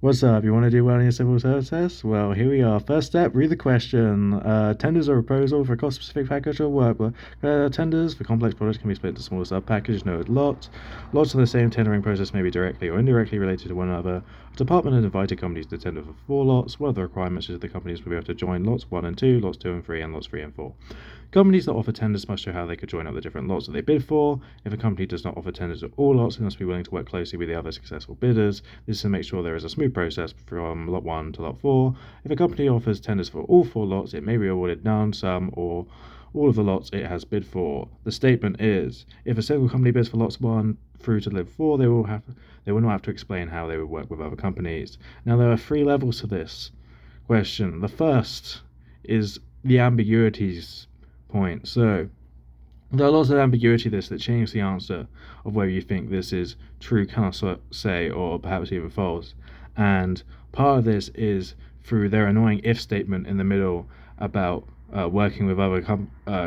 What's up? You want to do well in your civil service test? Well, here we are. First step, read the question. Tenders are a proposal for a cost-specific package or work. Tenders for complex products can be split into smaller sub-packages known as lots. Lots of the same tendering process may be directly or indirectly related to one another. A department has invited companies to tender for 4 lots. One of the requirements is that the companies will be able to join lots 1 and 2, lots 2 and 3, and lots 3 and 4. Companies that offer tenders must show how they could join up the different lots that they bid for. If a company does not offer tenders at all lots, it must be willing to work closely with the other successful bidders. This is to make sure there is a smooth process from lot 1 to lot 4. If a company offers tenders for all 4 lots, it may be awarded none, some, or all of the lots it has bid for. The statement is, if a single company bids for lots 1 through to lot 4, they will not have to explain how they would work with other companies. Now, there are 3 levels to this question. The first is the ambiguities point. So there are lots of ambiguity to this that change the answer of whether you think this is true, cannot say, or perhaps even false. And part of this is through their annoying if statement in the middle about working with other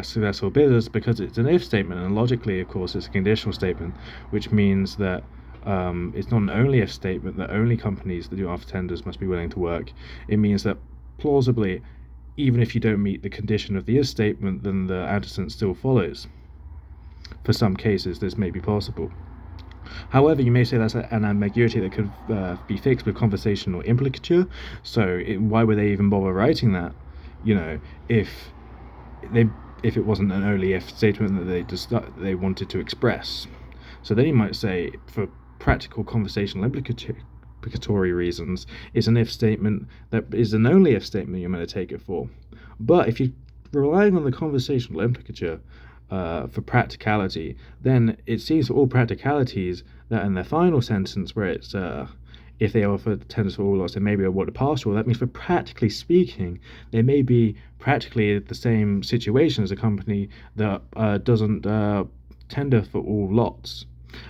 successful bidders, because it's an if statement, and logically, of course, it's a conditional statement, which means that it's not an only if statement that only companies that do offer tenders must be willing to work. It means that plausibly, even if you don't meet the condition of the if statement, then the antecedent still follows. For some cases, this may be possible. However, you may say that's an ambiguity that could be fixed with conversational implicature. So why would they even bother writing that? If they if it wasn't an only if statement that they wanted to express. So then you might say, for practical conversational implicatory reasons, it's an if statement that is an only if statement you're going to take it for. But if you're relying on the conversational implicature for practicality, then it seems for all practicalities that in the final sentence where it's if they offer tenders for all lots, they may be awarded partial. That means, for practically speaking, they may be practically the same situation as a company that doesn't tender for all lots.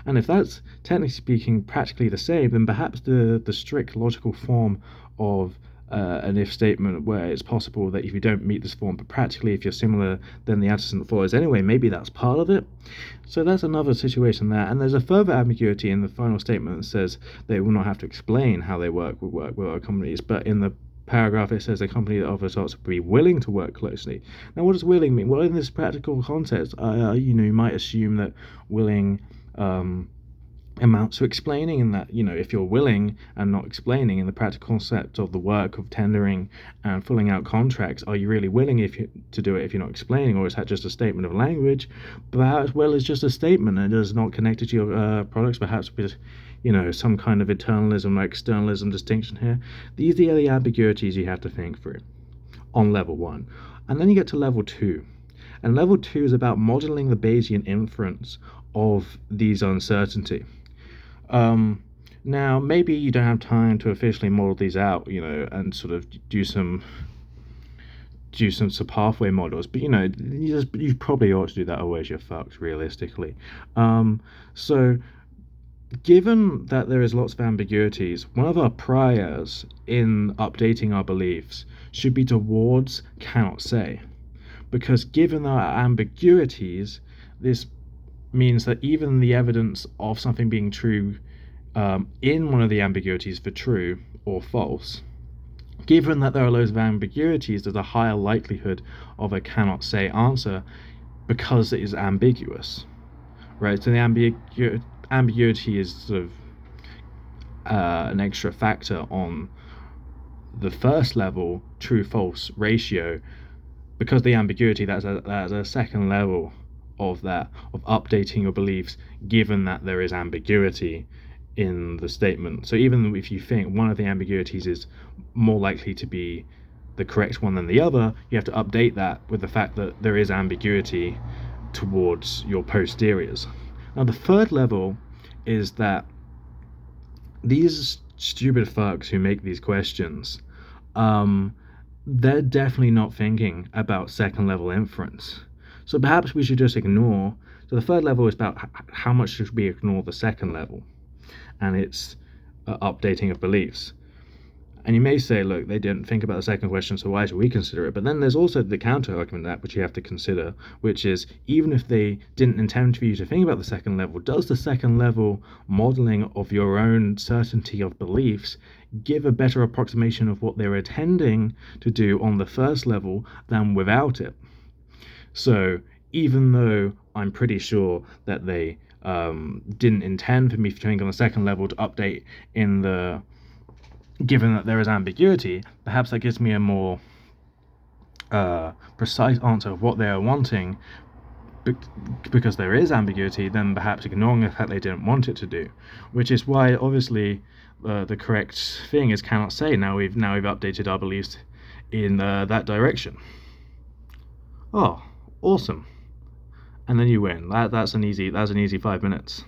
And if that's technically speaking practically the same, then perhaps the strict logical form of an if statement where it's possible that if you don't meet this form, but practically if you're similar, then the antecedent follows anyway, maybe that's part of it. So that's another situation there. And there's a further ambiguity in the final statement that says they will not have to explain how they work with other companies, but in the paragraph it says a company that offers lots will be willing to work closely. Now, what does willing mean? Well, in this practical context, you might assume that willing amounts to explaining, and that if you're willing and not explaining in the practical concept of the work of tendering and filling out contracts, are you really willing to do it if you're not explaining, or is that just a statement of language? Perhaps well it's just a statement and it is not connected to your products, perhaps with some kind of internalism or externalism distinction here. These are the ambiguities you have to think through on level 1. And then you get to level 2, and level 2 is about modeling the Bayesian inference of these uncertainty. Now, maybe you don't have time to officially model these out, and sort of do some pathway models, but you probably ought to do that, otherwise you're fucked, realistically. So, given that there is lots of ambiguities, one of our priors in updating our beliefs should be towards cannot say, because given our ambiguities, this means that even the evidence of something being true in one of the ambiguities for true or false, given that there are loads of ambiguities, there's a higher likelihood of a cannot say answer because it is ambiguous, right? So the ambiguity is sort of an extra factor on the first level true-false ratio, because the ambiguity, that's a second level of updating your beliefs, given that there is ambiguity in the statement. So even if you think one of the ambiguities is more likely to be the correct one than the other, you have to update that with the fact that there is ambiguity towards your posteriors. Now, the third level is that these stupid fucks who make these questions, they're definitely not thinking about second level inference. So perhaps we should just ignore. So the third level is about how much should we ignore the second level, and it's updating of beliefs. And you may say, look, they didn't think about the second question, so why should we consider it? But then there's also the counter argument to that, which you have to consider, which is, even if they didn't intend for you to think about the second level, does the second level modeling of your own certainty of beliefs give a better approximation of what they were intending to do on the first level than without it? So even though I'm pretty sure that they didn't intend for me to think on the second level to update in the, given that there is ambiguity, perhaps that gives me a more precise answer of what they are wanting, because there is ambiguity, than perhaps ignoring the fact they didn't want it to do. Which is why, obviously, the correct thing is cannot say. Now we've updated our beliefs in that direction. Oh, awesome! And then you win. That's an easy 5 minutes.